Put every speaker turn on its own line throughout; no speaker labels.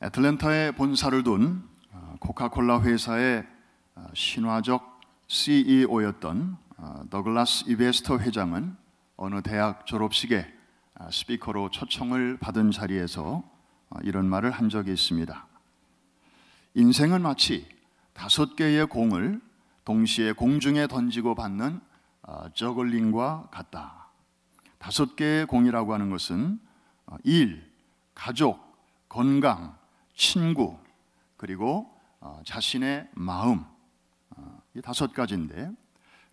애틀랜타에 본사를 둔 코카콜라 회사의 신화적 CEO였던 더글라스 이베스터 회장은 어느 대학 졸업식에 스피커로 초청을 받은 자리에서 이런 말을 한 적이 있습니다. 인생은 마치 5개의 공을 동시에 공중에 던지고 받는 저글링과 같다. 5개의 공이라고 하는 것은 일, 가족, 건강, 친구, 그리고 자신의 마음, 이 5가지인데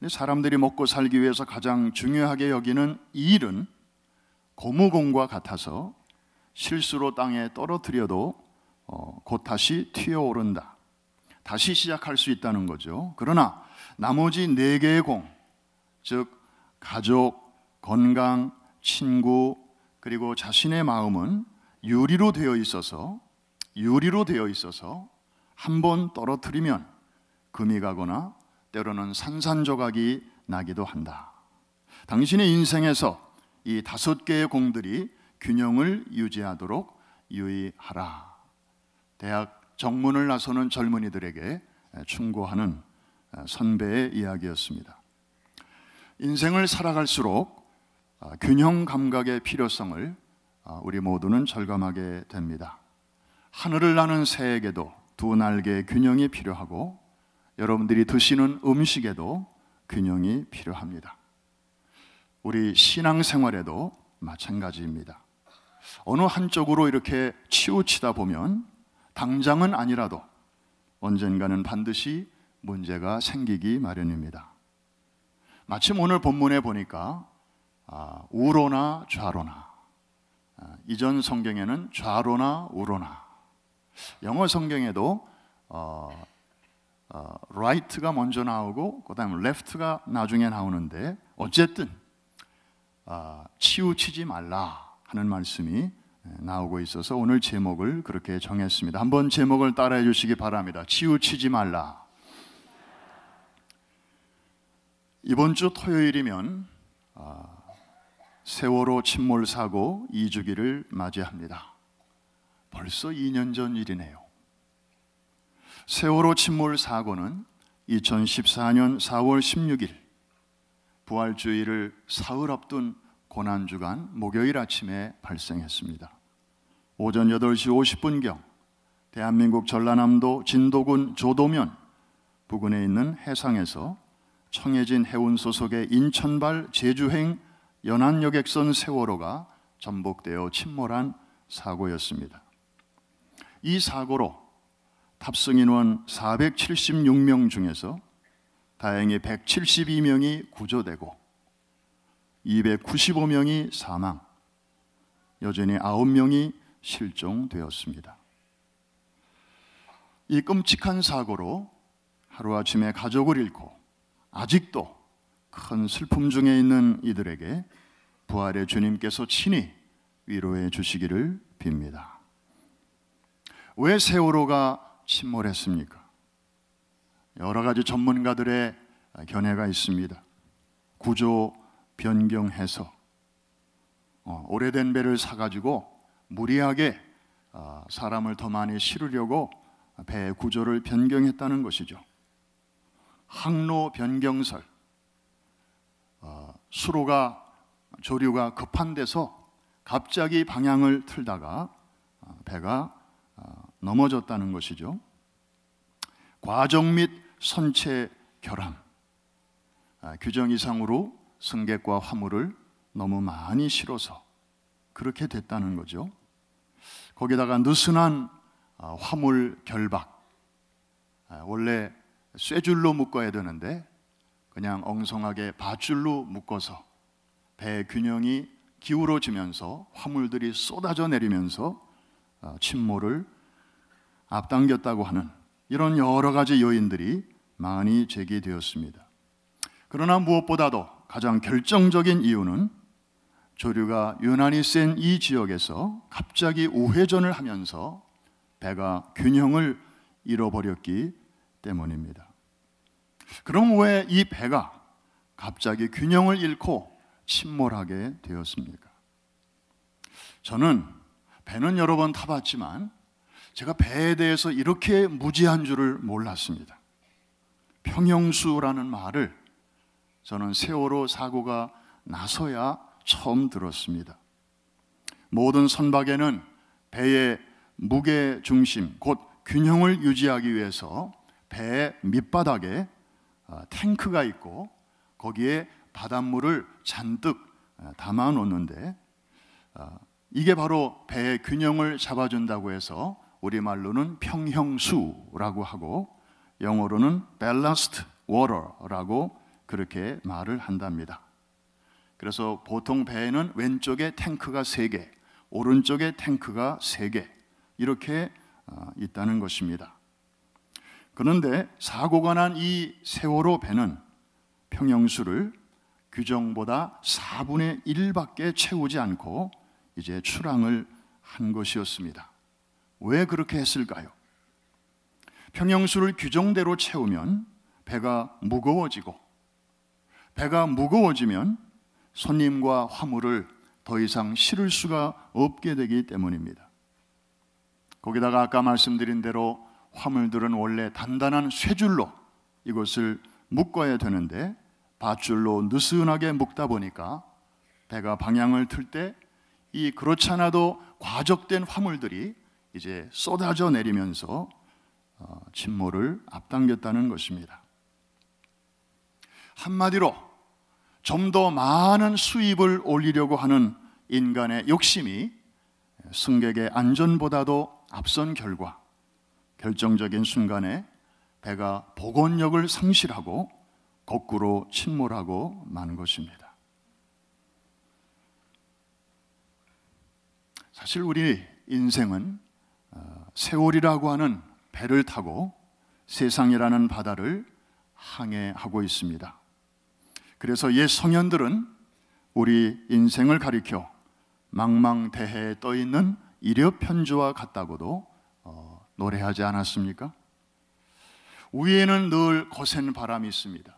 사람들이 먹고 살기 위해서 가장 중요하게 여기는 이 일은 고무공과 같아서 실수로 땅에 떨어뜨려도 곧 다시 튀어오른다. 다시 시작할 수 있다는 거죠. 그러나 나머지 4개의 공, 즉 가족, 건강, 친구, 그리고 자신의 마음은 유리로 되어 있어서 한 번 떨어뜨리면 금이 가거나 때로는 산산조각이 나기도 한다. 당신의 인생에서 이 5개의 공들이 균형을 유지하도록 유의하라. 대학 정문을 나서는 젊은이들에게 충고하는 선배의 이야기였습니다. 인생을 살아갈수록 균형 감각의 필요성을 우리 모두는 절감하게 됩니다. 하늘을 나는 새에게도 2날개의 균형이 필요하고 여러분들이 드시는 음식에도 균형이 필요합니다. 우리 신앙생활에도 마찬가지입니다. 어느 한쪽으로 이렇게 치우치다 보면 당장은 아니라도 언젠가는 반드시 문제가 생기기 마련입니다. 마침 오늘 본문에 보니까 우로나 좌로나, 이전 성경에는 좌로나 우로나, 영어 성경에도 right가 먼저 나오고 그 다음에 left가 나중에 나오는데 어쨌든 치우치지 말라 하는 말씀이 나오고 있어서 오늘 제목을 그렇게 정했습니다. 한번 제목을 따라해 주시기 바랍니다. 치우치지 말라. 이번 주 토요일이면 세월호 침몰 사고 2주기를 맞이합니다. 벌써 2년 전 일이네요. 세월호 침몰 사고는 2014년 4월 16일 부활주의를 사흘 앞둔 고난주간 목요일 아침에 발생했습니다. 오전 8시 50분경 대한민국 전라남도 진도군 조도면 부근에 있는 해상에서 청해진 해운 소속의 인천발 제주행 연안여객선 세월호가 전복되어 침몰한 사고였습니다. 이 사고로 탑승인원 476명 중에서 다행히 172명이 구조되고 295명이 사망, 여전히 9명이 실종되었습니다. 이 끔찍한 사고로 하루아침에 가족을 잃고 아직도 큰 슬픔 중에 있는 이들에게 부활의 주님께서 친히 위로해 주시기를 빕니다. 왜 세월호가 침몰했습니까? 여러 가지 전문가들의 견해가 있습니다. 구조 변경해서 오래된 배를 사가지고 무리하게 사람을 더 많이 실으려고 배 구조를 변경했다는 것이죠. 항로 변경설, 조류가 급한 데서 갑자기 방향을 틀다가 배가 넘어졌다는 것이죠. 과정 및 선체 결함, 규정 이상으로 승객과 화물을 너무 많이 실어서 그렇게 됐다는 거죠. 거기다가 느슨한 화물 결박, 원래 쇠줄로 묶어야 되는데 그냥 엉성하게 밧줄로 묶어서 배 균형이 기울어지면서 화물들이 쏟아져 내리면서 침몰을 앞당겼다고 하는 이런 여러 가지 요인들이 많이 제기되었습니다. 그러나 무엇보다도 가장 결정적인 이유는 조류가 유난히 센 이 지역에서 갑자기 우회전을 하면서 배가 균형을 잃어버렸기 때문입니다. 그럼 왜 이 배가 갑자기 균형을 잃고 침몰하게 되었습니까? 저는 배는 여러 번 타봤지만 제가 배에 대해서 이렇게 무지한 줄을 몰랐습니다. 평형수라는 말을 저는 세월호 사고가 나서야 처음 들었습니다. 모든 선박에는 배의 무게 중심, 곧 균형을 유지하기 위해서 배 밑바닥에 탱크가 있고 거기에 바닷물을 잔뜩 담아 놓는데, 이게 바로 배의 균형을 잡아준다고 해서 우리말로는 평형수라고 하고 영어로는 ballast water라고 그렇게 말을 한답니다. 그래서 보통 배에는 왼쪽에 탱크가 3개, 오른쪽에 탱크가 3개 이렇게 있다는 것입니다. 그런데 사고가 난 이 세월호 배는 평형수를 규정보다 4분의 1밖에 채우지 않고 이제 출항을 한 것이었습니다. 왜 그렇게 했을까요? 평형수를 규정대로 채우면 배가 무거워지고, 배가 무거워지면 손님과 화물을 더 이상 실을 수가 없게 되기 때문입니다. 거기다가 아까 말씀드린 대로 화물들은 원래 단단한 쇠줄로 이것을 묶어야 되는데 밧줄로 느슨하게 묶다 보니까 배가 방향을 틀 때 이 그렇지 않아도 과적된 화물들이 이제 쏟아져 내리면서 침몰을 앞당겼다는 것입니다. 한마디로 좀 더 많은 수입을 올리려고 하는 인간의 욕심이 승객의 안전보다도 앞선 결과 결정적인 순간에 배가 복원력을 상실하고 거꾸로 침몰하고 마는 것입니다. 사실 우리 인생은 세월이라고 하는 배를 타고 세상이라는 바다를 항해하고 있습니다. 그래서 옛 성현들은 우리 인생을 가리켜 망망대해에 떠있는 이력편주와 같다고도 노래하지 않았습니까? 위에는 늘 거센 바람이 있습니다.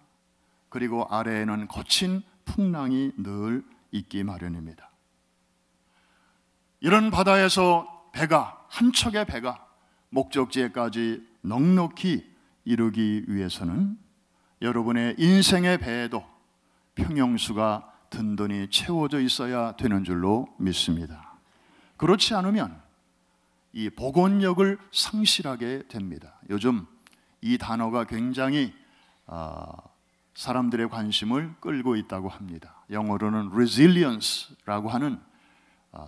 그리고 아래에는 거친 풍랑이 늘 있기 마련입니다. 이런 바다에서 배가, 한 척의 배가 목적지에까지 넉넉히 이르기 위해서는 여러분의 인생의 배에도 평형수가 든든히 채워져 있어야 되는 줄로 믿습니다. 그렇지 않으면 이 복원력을 상실하게 됩니다. 요즘 이 단어가 굉장히 사람들의 관심을 끌고 있다고 합니다. 영어로는 resilience라고 하는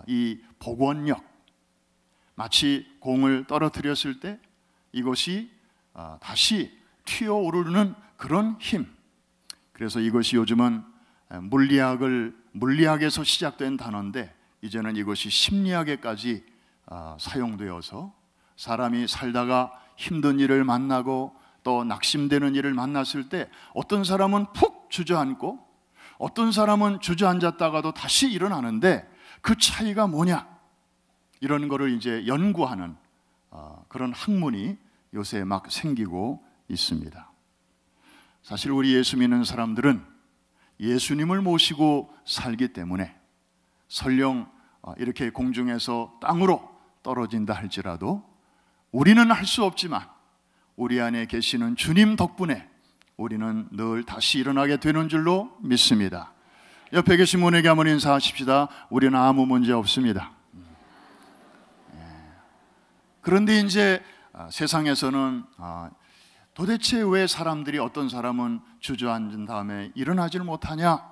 이 복원력, 마치 공을 떨어뜨렸을 때 이것이 다시 튀어오르는 그런 힘. 그래서 이것이 요즘은 물리학에서 시작된 단어인데 이제는 이것이 심리학에까지 사용되어서 사람이 살다가 힘든 일을 만나고 또 낙심되는 일을 만났을 때 어떤 사람은 푹 주저앉고 어떤 사람은 주저앉았다가도 다시 일어나는데 그 차이가 뭐냐, 이런 거를 이제 연구하는 그런 학문이 요새 막 생기고 있습니다. 사실 우리 예수 믿는 사람들은 예수님을 모시고 살기 때문에 설령 이렇게 공중에서 땅으로 떨어진다 할지라도 우리는 할 수 없지만 우리 안에 계시는 주님 덕분에 우리는 늘 다시 일어나게 되는 줄로 믿습니다. 옆에 계신 분에게 한번 인사하십시다. 우리는 아무 문제 없습니다. 그런데 이제 세상에서는 도대체 왜 사람들이, 어떤 사람은 주저앉은 다음에 일어나지를 못하냐,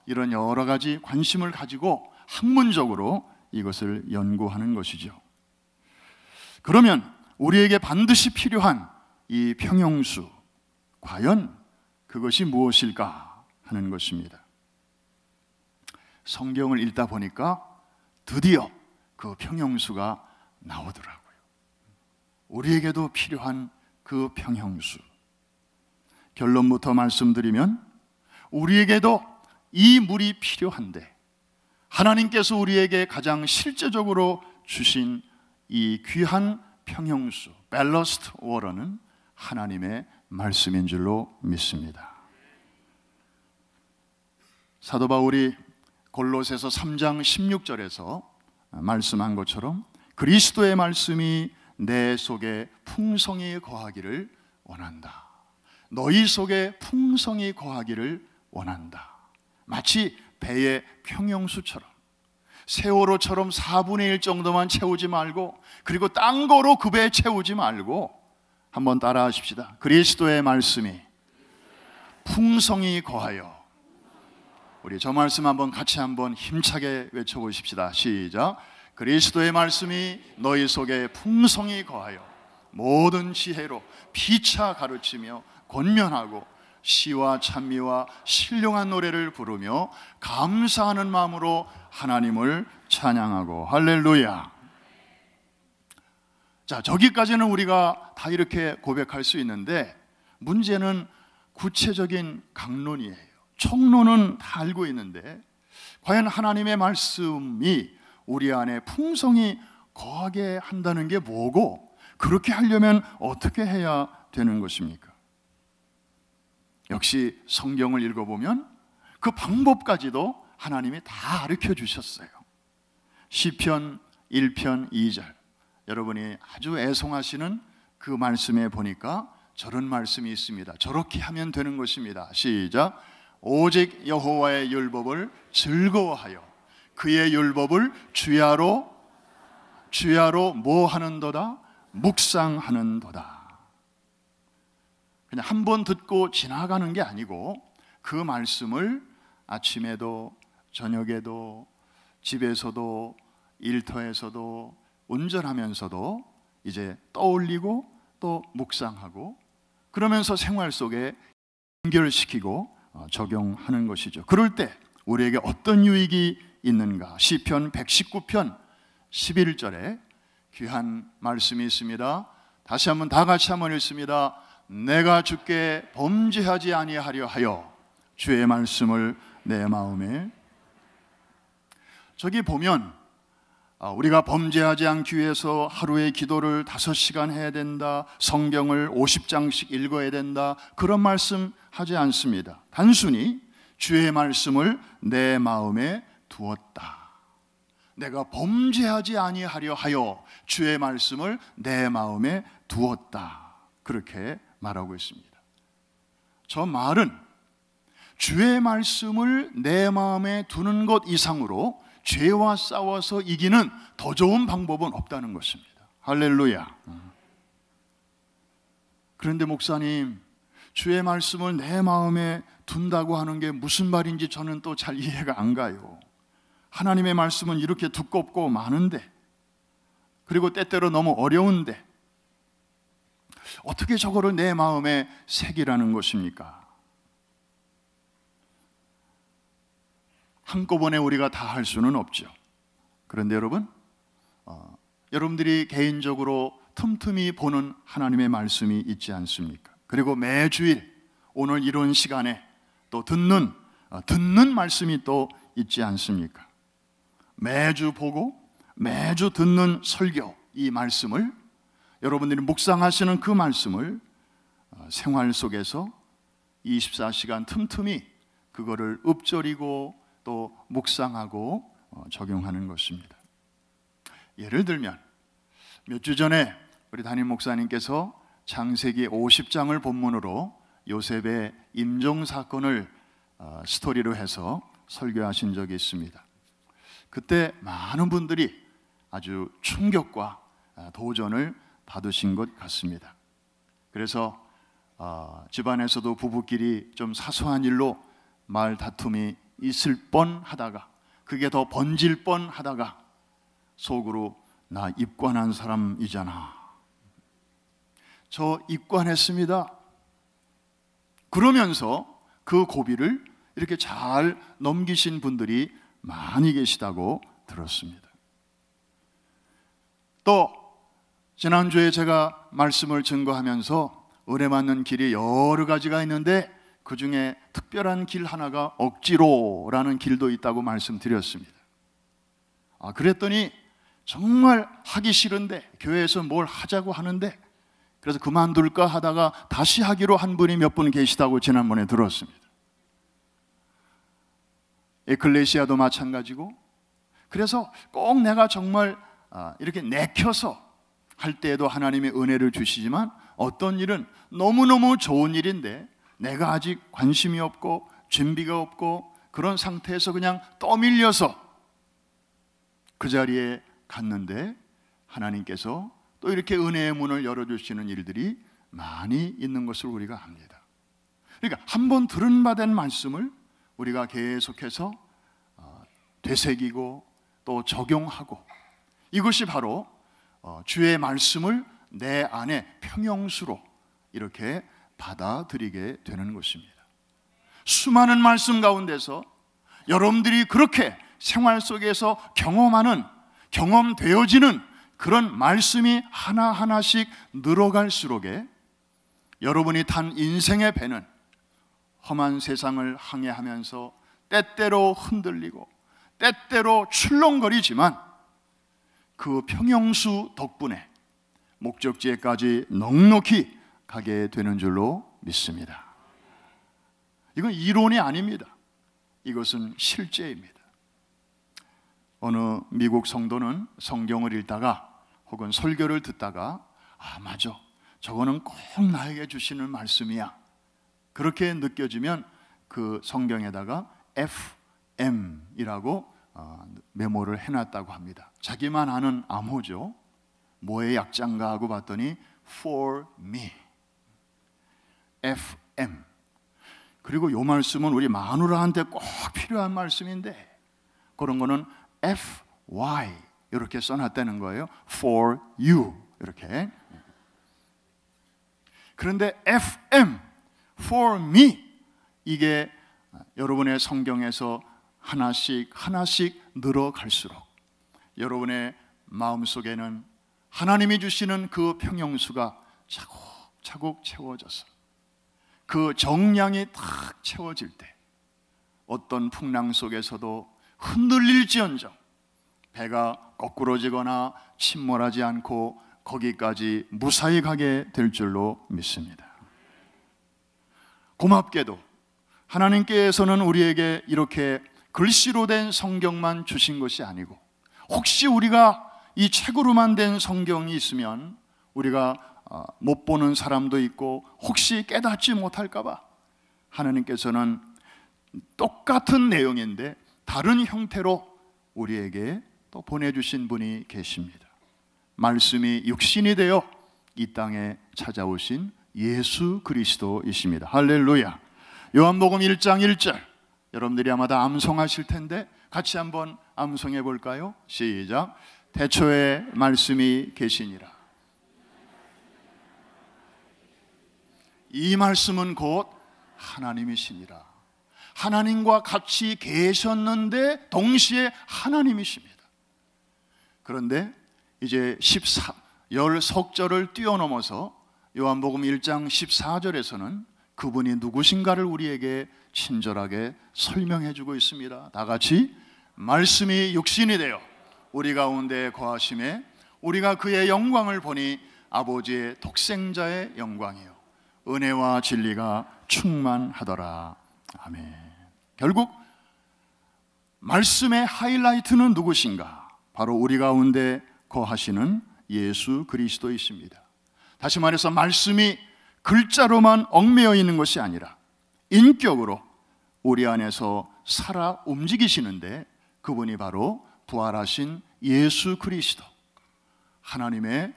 이런 여러 가지 관심을 가지고 학문적으로 이것을 연구하는 것이죠. 그러면 우리에게 반드시 필요한 이 평형수, 과연 그것이 무엇일까 하는 것입니다. 성경을 읽다 보니까 드디어 그 평형수가 나오더라고요. 우리에게도 필요한 그 평형수. 결론부터 말씀드리면 우리에게도 이 물이 필요한데 하나님께서 우리에게 가장 실제적으로 주신 이 귀한 평형수, ballast water는 하나님의 말씀인 줄로 믿습니다. 사도 바울이 골로새서 3장 16절에서 말씀한 것처럼 그리스도의 말씀이 내 속에 풍성히 거하기를 원한다. 너희 속에 풍성히 거하기를 원한다. 마치 배의 평형수처럼 세월호처럼 4분의 1 정도만 채우지 말고, 그리고 딴 거로 그 배에 채우지 말고, 한번 따라 하십시다. 그리스도의 말씀이 풍성히 거하여. 우리 저 말씀 한번 같이 한번 힘차게 외쳐보십시다. 시작. 그리스도의 말씀이 너희 속에 풍성히 거하여 모든 지혜로 피차 가르치며 권면하고 시와 찬미와 신령한 노래를 부르며 감사하는 마음으로 하나님을 찬양하고. 할렐루야. 자, 저기까지는 우리가 다 이렇게 고백할 수 있는데, 문제는 구체적인 강론이에요. 총론은 다 알고 있는데, 과연 하나님의 말씀이 우리 안에 풍성히 거하게 한다는 게 뭐고, 그렇게 하려면 어떻게 해야 되는 것입니까? 역시 성경을 읽어보면 그 방법까지도 하나님이 다 가르쳐 주셨어요. 시편 1편 2절, 여러분이 아주 애송하시는 그 말씀에 보니까 저런 말씀이 있습니다. 저렇게 하면 되는 것입니다. 시작. 오직 여호와의 율법을 즐거워하여 그의 율법을 주야로 뭐 하는도다? 묵상하는도다. 그냥 한 번 듣고 지나가는 게 아니고, 그 말씀을 아침에도 저녁에도 집에서도 일터에서도 운전하면서도 이제 떠올리고 또 묵상하고, 그러면서 생활 속에 연결시키고 적용하는 것이죠. 그럴 때 우리에게 어떤 유익이 있는가? 시편 119편 11절에 귀한 말씀이 있습니다. 다시 한번 다 같이 한번 읽습니다. 내가 주께 범죄하지 아니하려 하여 주의 말씀을 내 마음에. 저기 보면 우리가 범죄하지 않기 위해서 하루에 기도를 5시간 해야 된다, 성경을 50장씩 읽어야 된다, 그런 말씀 하지 않습니다. 단순히 주의 말씀을 내 마음에 두었다. 내가 범죄하지 아니하려 하여 주의 말씀을 내 마음에 두었다. 그렇게 말하고 있습니다. 저 말은 주의 말씀을 내 마음에 두는 것 이상으로 죄와 싸워서 이기는 더 좋은 방법은 없다는 것입니다. 할렐루야. 그런데 목사님, 주의 말씀을 내 마음에 둔다고 하는 게 무슨 말인지 저는 또 잘 이해가 안 가요. 하나님의 말씀은 이렇게 두껍고 많은데, 그리고 때때로 너무 어려운데 어떻게 저거를 내 마음에 새기라는 것입니까? 한꺼번에 우리가 다 할 수는 없죠. 그런데 여러분, 여러분들이 개인적으로 틈틈이 보는 하나님의 말씀이 있지 않습니까? 그리고 매주일 오늘 이런 시간에 또 듣는 말씀이 또 있지 않습니까? 매주 보고 매주 듣는 설교, 이 말씀을, 여러분들이 묵상하시는 그 말씀을 생활 속에서 24시간 틈틈이 그거를 읊조리고 또 묵상하고 적용하는 것입니다. 예를 들면 몇 주 전에 우리 담임 목사님께서 창세기 50장을 본문으로 요셉의 임종 사건을 스토리로 해서 설교하신 적이 있습니다. 그때 많은 분들이 아주 충격과 도전을 받으신 것 같습니다. 그래서 집안에서도 부부끼리 좀 사소한 일로 말 다툼이 있을 뻔하다가, 그게 더 번질 뻔하다가 속으로 나 입관한 사람이잖아, 저 입관했습니다, 그러면서 그 고비를 이렇게 잘 넘기신 분들이 많이 계시다고 들었습니다. 또 지난주에 제가 말씀을 증거하면서 은혜 받는 길이 여러 가지가 있는데 그 중에 특별한 길 하나가 억지로라는 길도 있다고 말씀드렸습니다. 그랬더니 정말 하기 싫은데 교회에서 뭘 하자고 하는데, 그래서 그만둘까 하다가 다시 하기로 한 분이 몇 분 계시다고 지난번에 들었습니다. 에클레시아도 마찬가지고, 그래서 꼭 내가 정말 이렇게 내켜서 할 때에도 하나님이 은혜를 주시지만 어떤 일은 너무너무 좋은 일인데 내가 아직 관심이 없고 준비가 없고 그런 상태에서 그냥 떠밀려서 그 자리에 갔는데 하나님께서 또 이렇게 은혜의 문을 열어주시는 일들이 많이 있는 것을 우리가 압니다. 그러니까 한번 들은 바 된 말씀을 우리가 계속해서 되새기고 또 적용하고, 이것이 바로 주의 말씀을 내 안에 평형수로 이렇게 받아들이게 되는 것입니다. 수많은 말씀 가운데서 여러분들이 그렇게 생활 속에서 경험하는, 경험되어지는 그런 말씀이 하나하나씩 늘어갈수록에 여러분이 탄 인생의 배는 험한 세상을 항해하면서 때때로 흔들리고 때때로 출렁거리지만 그 평형수 덕분에 목적지에까지 넉넉히 가게 되는 줄로 믿습니다. 이건 이론이 아닙니다. 이것은 실제입니다. 어느 미국 성도는 성경을 읽다가 혹은 설교를 듣다가 맞아, 저거는 꼭 나에게 주시는 말씀이야, 그렇게 느껴지면 그 성경에다가 FM이라고 메모를 해놨다고 합니다. 자기만 아는 암호죠. 뭐의 약자인가 하고 봤더니 For me, FM. 그리고 이 말씀은 우리 마누라한테 꼭 필요한 말씀인데 그런 거는 FY 이렇게 써놨다는 거예요. For you 이렇게. 그런데 FM, For me, 이게 여러분의 성경에서 하나씩 하나씩 늘어갈수록 여러분의 마음속에는 하나님이 주시는 그 평형수가 차곡차곡 채워져서 그 정량이 탁 채워질 때 어떤 풍랑 속에서도 흔들릴지언정 배가 거꾸러지거나 침몰하지 않고 거기까지 무사히 가게 될 줄로 믿습니다. 고맙게도 하나님께서는 우리에게 이렇게 글씨로 된 성경만 주신 것이 아니고, 혹시 우리가 이 책으로만 된 성경이 있으면 우리가 못 보는 사람도 있고 혹시 깨닫지 못할까 봐 하나님께서는 똑같은 내용인데 다른 형태로 우리에게 또 보내주신 분이 계십니다. 말씀이 육신이 되어 이 땅에 찾아오신 예수 그리스도이십니다. 할렐루야. 요한복음 1장 1절 여러분들이 아마 다 암송하실 텐데 같이 한번 암송해 볼까요? 시작. 태초에 말씀이 계시니라. 이 말씀은 곧 하나님이시니라. 하나님과 같이 계셨는데 동시에 하나님이십니다. 그런데 이제 10석절을 뛰어넘어서 요한복음 1장 14절에서는 그분이 누구신가를 우리에게 친절하게 설명해 주고 있습니다. 다 같이 말씀이 육신이 되어 우리 가운데 거하심에 우리가 그의 영광을 보니 아버지의 독생자의 영광이요 은혜와 진리가 충만하더라. 아멘. 결국 말씀의 하이라이트는 누구신가? 바로 우리 가운데 거하시는 예수 그리스도이십니다. 다시 말해서 말씀이 글자로만 얽매여 있는 것이 아니라 인격으로 우리 안에서 살아 움직이시는데 그분이 바로 부활하신 예수 그리스도, 하나님의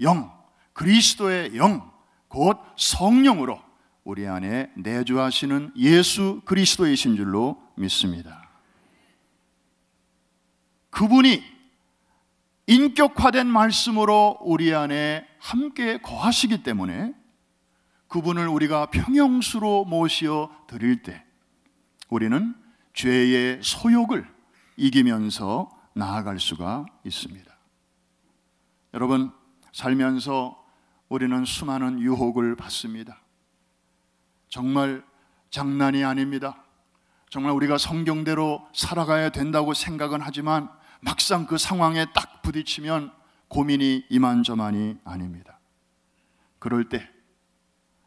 영, 그리스도의 영, 곧 성령으로 우리 안에 내주하시는 예수 그리스도이신 줄로 믿습니다. 그분이 인격화된 말씀으로 우리 안에 함께 거하시기 때문에 그분을 우리가 평형수로 모시어 드릴 때 우리는 죄의 소욕을 이기면서 나아갈 수가 있습니다. 여러분, 살면서 우리는 수많은 유혹을 받습니다. 정말 장난이 아닙니다. 정말 우리가 성경대로 살아가야 된다고 생각은 하지만 막상 그 상황에 딱 부딪히면 고민이 이만저만이 아닙니다. 그럴 때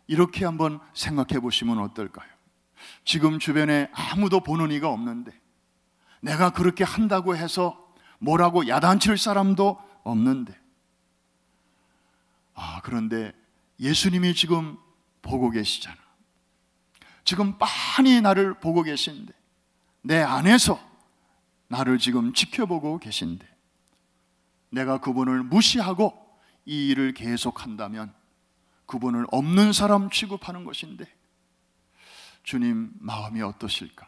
이렇게 한번 생각해 보시면 어떨까요? 지금 주변에 아무도 보는 이가 없는데 내가 그렇게 한다고 해서 뭐라고 야단칠 사람도 없는데 그런데 예수님이 지금 보고 계시잖아. 지금 빤히 나를 보고 계신데, 내 안에서 나를 지금 지켜보고 계신데, 내가 그분을 무시하고 이 일을 계속한다면 그분을 없는 사람 취급하는 것인데, 주님 마음이 어떠실까?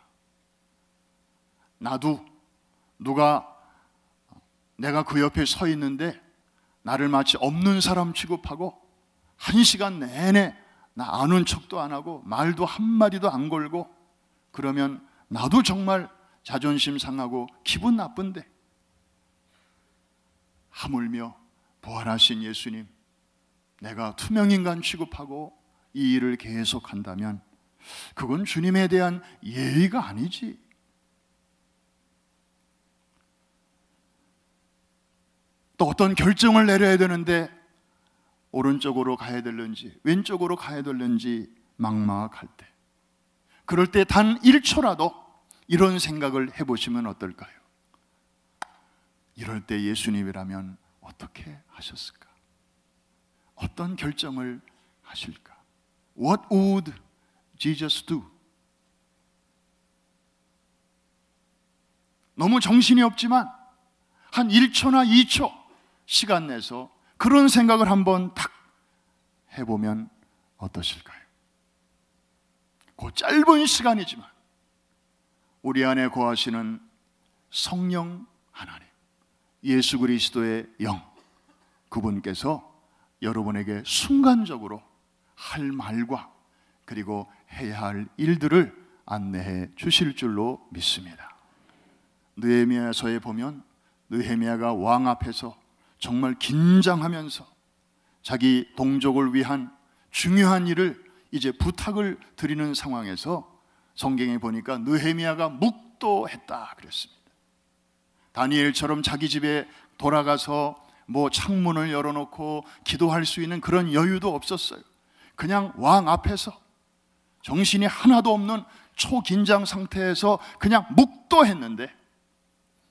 나도 내가 그 옆에 서 있는데 나를 마치 없는 사람 취급하고 1시간 내내 나 아는 척도 안 하고 말도 한마디도 안 걸고, 그러면 나도 정말 자존심 상하고 기분 나쁜데, 하물며 부활하신 예수님, 내가 투명인간 취급하고 이 일을 계속한다면 그건 주님에 대한 예의가 아니지. 또 어떤 결정을 내려야 되는데 오른쪽으로 가야 될는지 왼쪽으로 가야 될는지 막막할 때, 그럴 때 단 1초라도 이런 생각을 해보시면 어떨까요? 이럴 때 예수님이라면 어떻게 하셨을까? 어떤 결정을 하실까? What would Jesus do? 너무 정신이 없지만 한 1초나 2초 시간 내서 그런 생각을 한번 딱 해보면 어떠실까요? 그 짧은 시간이지만 우리 안에 거하시는 성령 하나님, 예수 그리스도의 영, 그분께서 여러분에게 순간적으로 할 말과 그리고 해야 할 일들을 안내해 주실 줄로 믿습니다. 느헤미야서에 보면 느헤미야가 왕 앞에서 정말 긴장하면서 자기 동족을 위한 중요한 일을 이제 부탁을 드리는 상황에서 성경에 보니까 느헤미야가 묵도했다 그랬습니다. 다니엘처럼 자기 집에 돌아가서 창문을 열어놓고 기도할 수 있는 그런 여유도 없었어요. 그냥 왕 앞에서 정신이 하나도 없는 초긴장 상태에서 그냥 묵도했는데,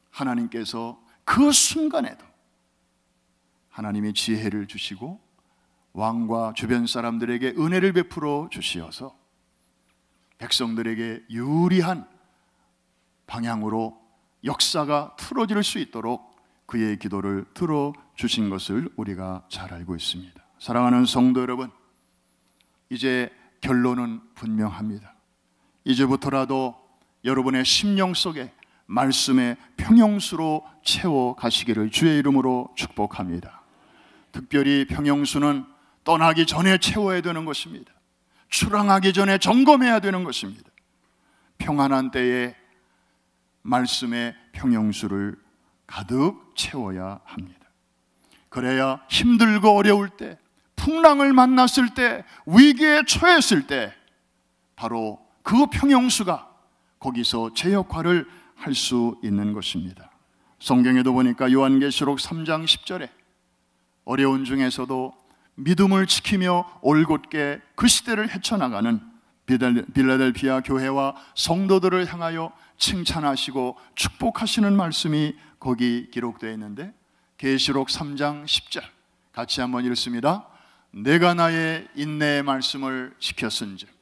하나님께서 그 순간에도 하나님이 지혜를 주시고 왕과 주변 사람들에게 은혜를 베풀어 주시어서 백성들에게 유리한 방향으로 역사가 틀어질 수 있도록 그의 기도를 들어주신 것을 우리가 잘 알고 있습니다. 사랑하는 성도 여러분, 이제 결론은 분명합니다. 이제부터라도 여러분의 심령 속에 말씀의 평영수로 채워 가시기를 주의 이름으로 축복합니다. 특별히 평영수는 떠나기 전에 채워야 되는 것입니다. 출항하기 전에 점검해야 되는 것입니다. 평안한 때에 말씀의 평영수를 가득 채워야 합니다. 그래야 힘들고 어려울 때, 풍랑을 만났을 때, 위기에 처했을 때 바로 그 평영수가 거기서 제 역할을 할 수 있는 것입니다. 성경에도 보니까 요한계시록 3장 10절에 어려운 중에서도 믿음을 지키며 올곧게 그 시대를 헤쳐나가는 빌라델피아 교회와 성도들을 향하여 칭찬하시고 축복하시는 말씀이 거기 기록되어 있는데, 계시록 3장 10절 같이 한번 읽습니다. 내가 나의 인내의 말씀을 지켰은즉.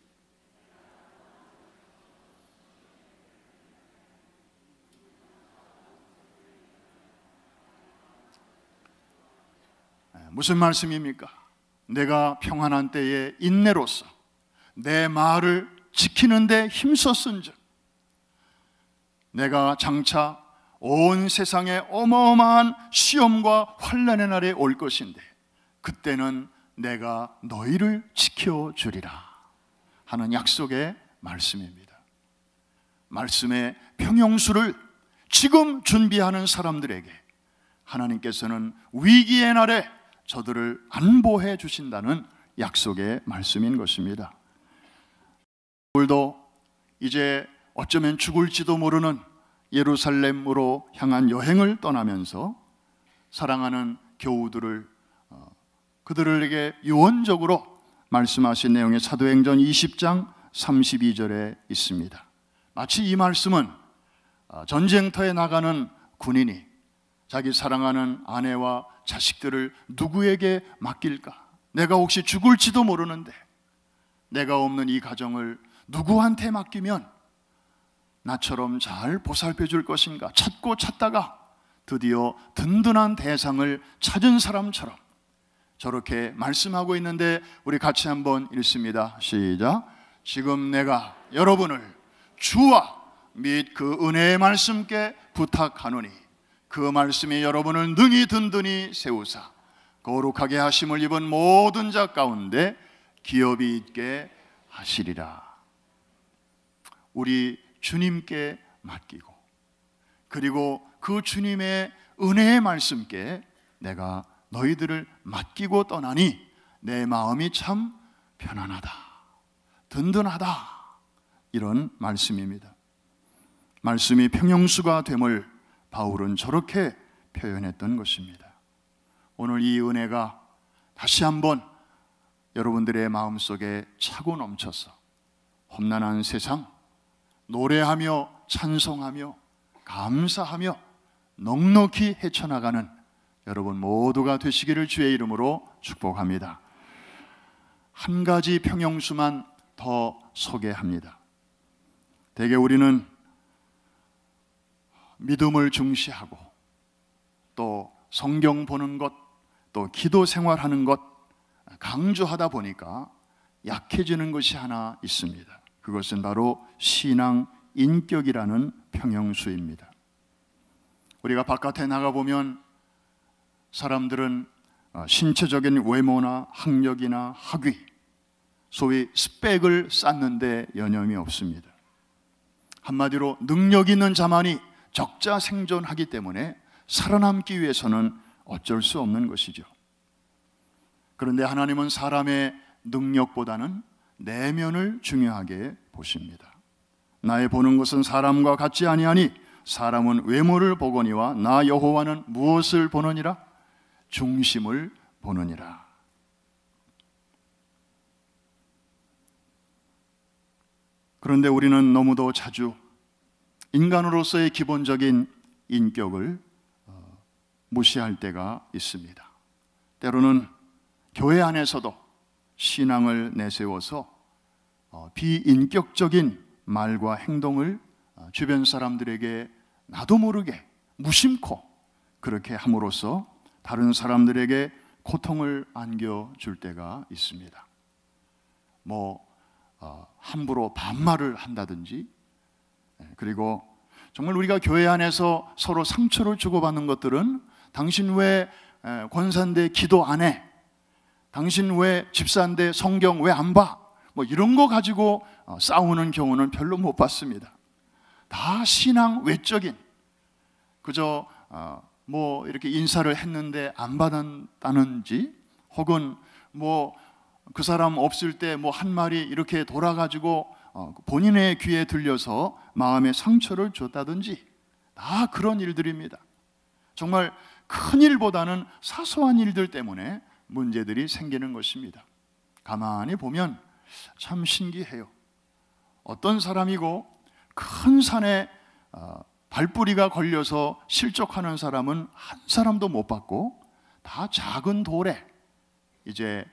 무슨 말씀입니까? 내가 평안한 때에 인내로서 내 말을 지키는 데 힘썼은즉, 내가 장차 온 세상에 어마어마한 시험과 환난의 날에 올 것인데 그때는 내가 너희를 지켜주리라 하는 약속의 말씀입니다. 말씀의 평영수를 지금 준비하는 사람들에게 하나님께서는 위기의 날에 저들을 안보해 주신다는 약속의 말씀인 것입니다. 오늘도 이제 어쩌면 죽을지도 모르는 예루살렘으로 향한 여행을 떠나면서 사랑하는 교우들을 그들에게 유언적으로 말씀하신 내용의 사도행전 20장 32절에 있습니다. 마치 이 말씀은 전쟁터에 나가는 군인이 자기 사랑하는 아내와 자식들을 누구에게 맡길까? 내가 혹시 죽을지도 모르는데 내가 없는 이 가정을 누구한테 맡기면 나처럼 잘 보살펴 줄 것인가 찾고 찾다가 드디어 든든한 대상을 찾은 사람처럼 저렇게 말씀하고 있는데, 우리 같이 한번 읽습니다. 시작. 지금 내가 여러분을 주와 및 그 은혜의 말씀께 부탁하노니 그 말씀이 여러분을 능히 든든히 세우사 거룩하게 하심을 입은 모든 자 가운데 기업이 있게 하시리라. 우리 주님께 맡기고, 그리고 그 주님의 은혜의 말씀께 내가 너희들을 맡기고 떠나니 내 마음이 참 편안하다, 든든하다, 이런 말씀입니다. 말씀이 평형수가 됨을 바울은 저렇게 표현했던 것입니다. 오늘 이 은혜가 다시 한번 여러분들의 마음속에 차고 넘쳐서 험난한 세상 노래하며 찬송하며 감사하며 넉넉히 헤쳐나가는 여러분 모두가 되시기를 주의 이름으로 축복합니다. 한 가지 평형수만 더 소개합니다. 대개 우리는 믿음을 중시하고 또 성경 보는 것, 또 기도 생활하는 것 강조하다 보니까 약해지는 것이 하나 있습니다. 그것은 바로 신앙 인격이라는 평형수입니다. 우리가 바깥에 나가보면 사람들은 신체적인 외모나 학력이나 학위, 소위 스펙을 쌓는데 여념이 없습니다. 한마디로 능력 있는 자만이 적자생존하기 때문에 살아남기 위해서는 어쩔 수 없는 것이죠. 그런데 하나님은 사람의 능력보다는 내면을 중요하게 보십니다. 나의 보는 것은 사람과 같지 아니하니 사람은 외모를 보거니와 나 여호와는 무엇을 보느니라? 중심을 보느니라. 그런데 우리는 너무도 자주 인간으로서의 기본적인 인격을 무시할 때가 있습니다. 때로는 교회 안에서도 신앙을 내세워서 비인격적인 말과 행동을 주변 사람들에게 나도 모르게 무심코 그렇게 함으로써 다른 사람들에게 고통을 안겨줄 때가 있습니다. 함부로 반말을 한다든지, 그리고 정말 우리가 교회 안에서 서로 상처를 주고받는 것들은 당신 왜 권사인데 기도 안 해? 당신 왜 집사인데 성경 왜 안 봐? 이런 거 가지고 싸우는 경우는 별로 못 봤습니다. 다 신앙 외적인, 그저 이렇게 인사를 했는데 안 받았다는지, 혹은 그 사람 없을 때 한 말이 이렇게 돌아가지고 본인의 귀에 들려서 마음에 상처를 줬다든지, 다 그런 일들입니다. 정말 큰 일보다는 사소한 일들 때문에 문제들이 생기는 것입니다. 가만히 보면 참 신기해요. 어떤 사람이고 큰 산에 발뿌리가 걸려서 실족하는 사람은 한 사람도 못 봤고, 다 작은 돌에 이제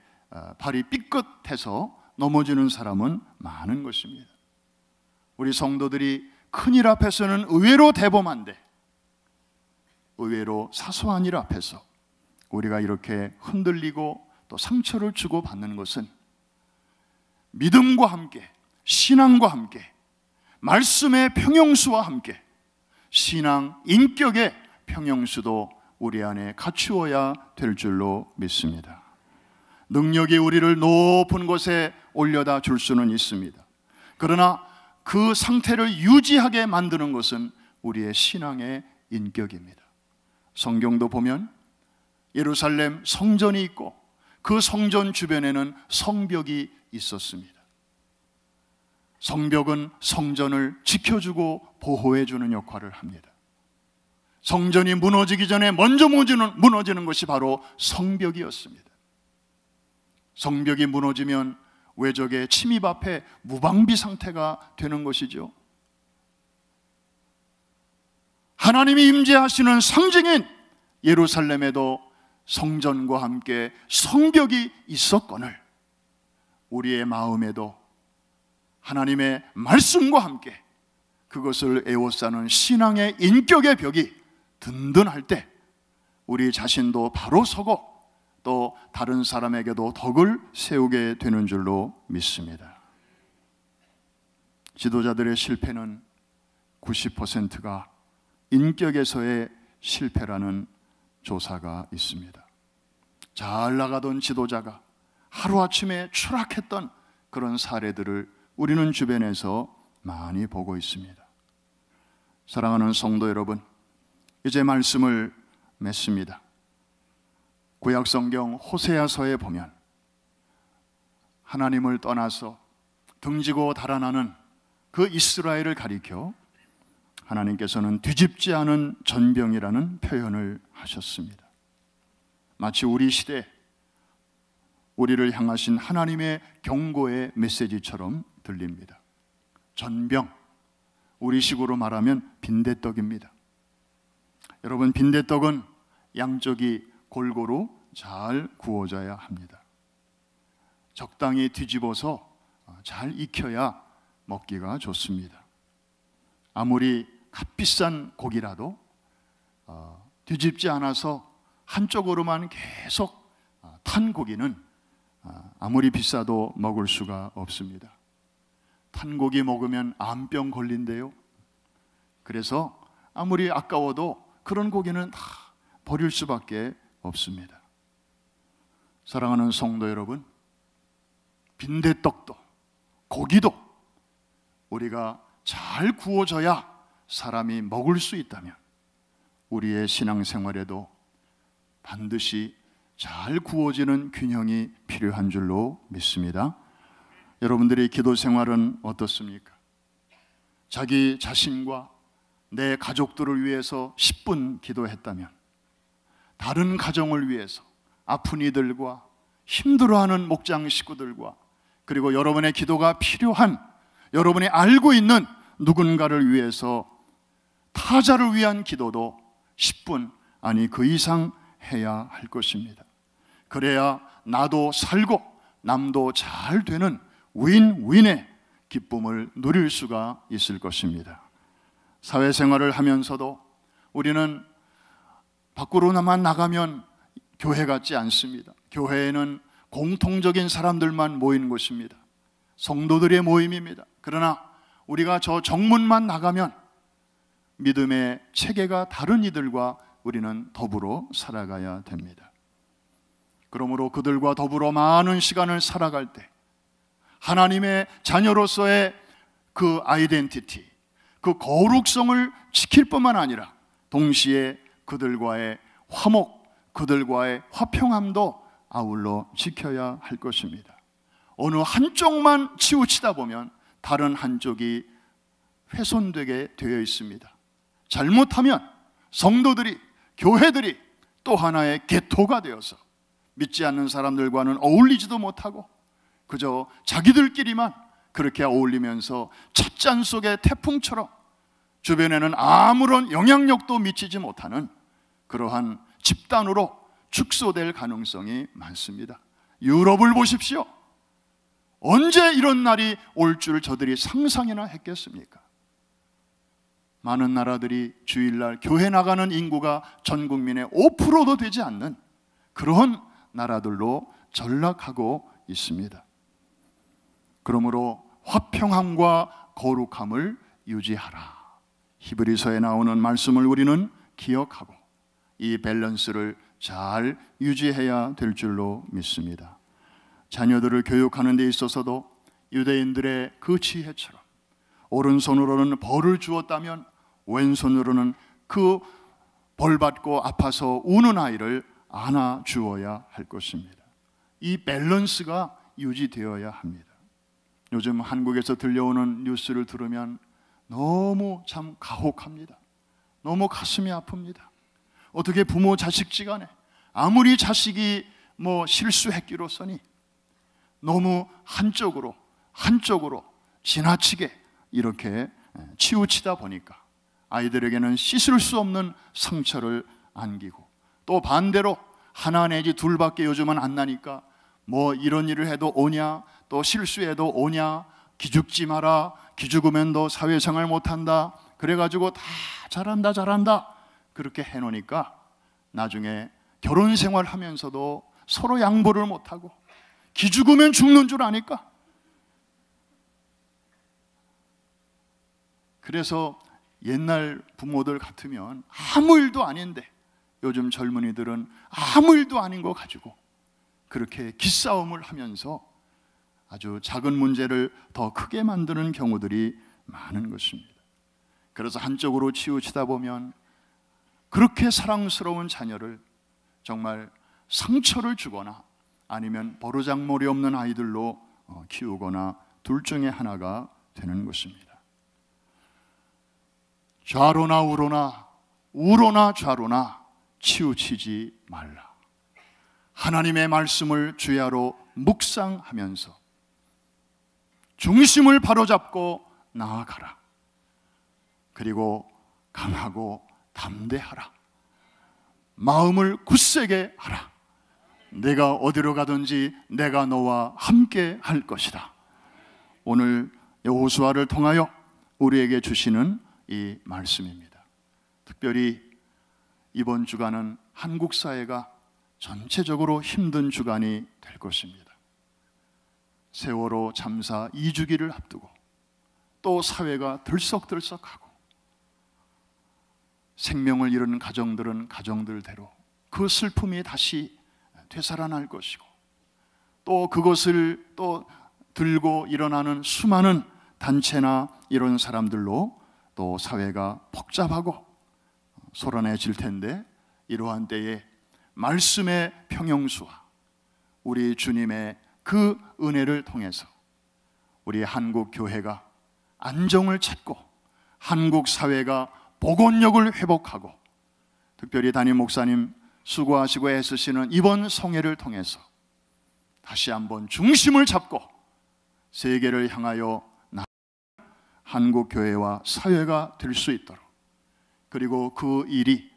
발이 삐끗해서 넘어지는 사람은 많은 것입니다. 우리 성도들이 큰일 앞에서는 의외로 대범한데, 의외로 사소한 일 앞에서 우리가 이렇게 흔들리고 또 상처를 주고 받는 것은 믿음과 함께, 신앙과 함께, 말씀의 평형수와 함께 신앙 인격의 평형수도 우리 안에 갖추어야 될 줄로 믿습니다. 능력이 우리를 높은 곳에 올려다 줄 수는 있습니다. 그러나 그 상태를 유지하게 만드는 것은 우리의 신앙의 인격입니다. 성경도 보면 예루살렘 성전이 있고 그 성전 주변에는 성벽이 있었습니다. 성벽은 성전을 지켜주고 보호해주는 역할을 합니다. 성전이 무너지기 전에 먼저 무너지는 것이 바로 성벽이었습니다. 성벽이 무너지면 외적의 침입 앞에 무방비 상태가 되는 것이죠. 하나님이 임재하시는 상징인 예루살렘에도 성전과 함께 성벽이 있었거늘 우리의 마음에도 하나님의 말씀과 함께 그것을 에워싸는 신앙의 인격의 벽이 든든할 때 우리 자신도 바로 서고 또 다른 사람에게도 덕을 세우게 되는 줄로 믿습니다. 지도자들의 실패는 90%가 인격에서의 실패라는 조사가 있습니다. 잘 나가던 지도자가 하루아침에 추락했던 그런 사례들을 우리는 주변에서 많이 보고 있습니다. 사랑하는 성도 여러분, 이제 말씀을 맺습니다. 구약성경 호세아서에 보면 하나님을 떠나서 등지고 달아나는 그 이스라엘을 가리켜 하나님께서는 뒤집지 않은 전병이라는 표현을 하셨습니다. 마치 우리 시대 우리를 향하신 하나님의 경고의 메시지처럼 들립니다. 전병, 우리식으로 말하면 빈대떡입니다. 여러분, 빈대떡은 양쪽이 골고루 잘 구워져야 합니다. 적당히 뒤집어서 잘 익혀야 먹기가 좋습니다. 아무리 값비싼 고기라도 뒤집지 않아서 한쪽으로만 계속 탄 고기는 아무리 비싸도 먹을 수가 없습니다. 탄 고기 먹으면 암병 걸린대요. 그래서 아무리 아까워도 그런 고기는 다 버릴 수밖에 없습니다. 사랑하는 성도 여러분, 빈대떡도 고기도 우리가 잘 구워져야 사람이 먹을 수 있다면 우리의 신앙생활에도 반드시 잘 구워지는 균형이 필요한 줄로 믿습니다. 여러분들의 기도 생활은 어떻습니까? 자기 자신과 내 가족들을 위해서 10분 기도했다면 다른 가정을 위해서 아픈 이들과 힘들어하는 목장 식구들과 그리고 여러분의 기도가 필요한 여러분이 알고 있는 누군가를 위해서 타자를 위한 기도도 10분 아니 그 이상 해야 할 것입니다. 그래야 나도 살고 남도 잘 되는 윈윈의 기쁨을 누릴 수가 있을 것입니다. 사회생활을 하면서도 우리는 밖으로만 나가면 교회 같지 않습니다. 교회에는 공통적인 사람들만 모이는 곳입니다. 성도들의 모임입니다. 그러나 우리가 저 정문만 나가면 믿음의 체계가 다른 이들과 우리는 더불어 살아가야 됩니다. 그러므로 그들과 더불어 많은 시간을 살아갈 때 하나님의 자녀로서의 그 아이덴티티, 그 거룩성을 지킬 뿐만 아니라 동시에 그들과의 화목, 그들과의 화평함도 아울러 지켜야 할 것입니다. 어느 한쪽만 치우치다 보면 다른 한쪽이 훼손되게 되어 있습니다. 잘못하면 성도들이, 교회들이 또 하나의 개토가 되어서 믿지 않는 사람들과는 어울리지도 못하고 그저 자기들끼리만 그렇게 어울리면서 찻잔 속의 태풍처럼 주변에는 아무런 영향력도 미치지 못하는 그러한 집단으로 축소될 가능성이 많습니다. 유럽을 보십시오. 언제 이런 날이 올 줄 저들이 상상이나 했겠습니까? 많은 나라들이 주일날 교회 나가는 인구가 전 국민의 5%도 되지 않는 그런 나라들로 전락하고 있습니다. 그러므로 화평함과 거룩함을 유지하라. 히브리서에 나오는 말씀을 우리는 기억하고 이 밸런스를 잘 유지해야 될 줄로 믿습니다. 자녀들을 교육하는 데 있어서도 유대인들의 그 지혜처럼 오른손으로는 벌을 주었다면 왼손으로는 그 벌받고 아파서 우는 아이를 안아 주어야 할 것입니다. 이 밸런스가 유지되어야 합니다. 요즘 한국에서 들려오는 뉴스를 들으면 너무 참 가혹합니다. 너무 가슴이 아픕니다. 어떻게 부모 자식지간에 아무리 자식이 실수했기로서니 너무 한쪽으로 지나치게 이렇게 치우치다 보니까 아이들에게는 씻을 수 없는 상처를 안기고 또 반대로 하나 내지 둘밖에 요즘은 안 나니까 뭐 이런 일을 해도 오냐, 또 실수해도 오냐, 기죽지 마라, 기죽으면 너 사회생활 못한다, 그래가지고 다 잘한다 그렇게 해놓으니까 나중에 결혼생활 하면서도 서로 양보를 못하고 기죽으면 죽는 줄 아니까. 그래서 옛날 부모들 같으면 아무 일도 아닌데 요즘 젊은이들은 아무 일도 아닌 거 가지고 그렇게 기싸움을 하면서 아주 작은 문제를 더 크게 만드는 경우들이 많은 것입니다. 그래서 한쪽으로 치우치다 보면 그렇게 사랑스러운 자녀를 정말 상처를 주거나 아니면 버르장머리 없는 아이들로 키우거나 둘 중에 하나가 되는 것입니다. 좌로나 우로나 우로나 좌로나 치우치지 말라. 하나님의 말씀을 주야로 묵상하면서 중심을 바로잡고 나아가라. 그리고 강하고 담대하라. 마음을 굳세게 하라. 내가 어디로 가든지 내가 너와 함께 할 것이다. 오늘 여호수아를 통하여 우리에게 주시는 이 말씀입니다. 특별히 이번 주간은 한국 사회가 전체적으로 힘든 주간이 될 것입니다. 세월호 참사 2주기를 앞두고 또 사회가 들썩들썩하고 생명을 잃은 가정들은 가정들대로 그 슬픔이 다시 되살아날 것이고 또 그것을 또 들고 일어나는 수많은 단체나 이런 사람들로 또 사회가 복잡하고 소란해질 텐데 이러한 때에 말씀의 평형수와 우리 주님의 그 은혜를 통해서 우리 한국 교회가 안정을 찾고 한국 사회가 복원력을 회복하고 특별히 담임 목사님 수고하시고 애쓰시는 이번 성회를 통해서 다시 한번 중심을 잡고 세계를 향하여 한국 교회와 사회가 될 수 있도록 그리고 그 일이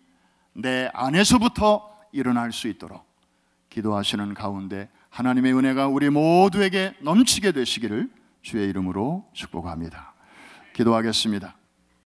내 안에서부터 일어날 수 있도록 기도하시는 가운데 하나님의 은혜가 우리 모두에게 넘치게 되시기를 주의 이름으로 축복합니다. 기도하겠습니다.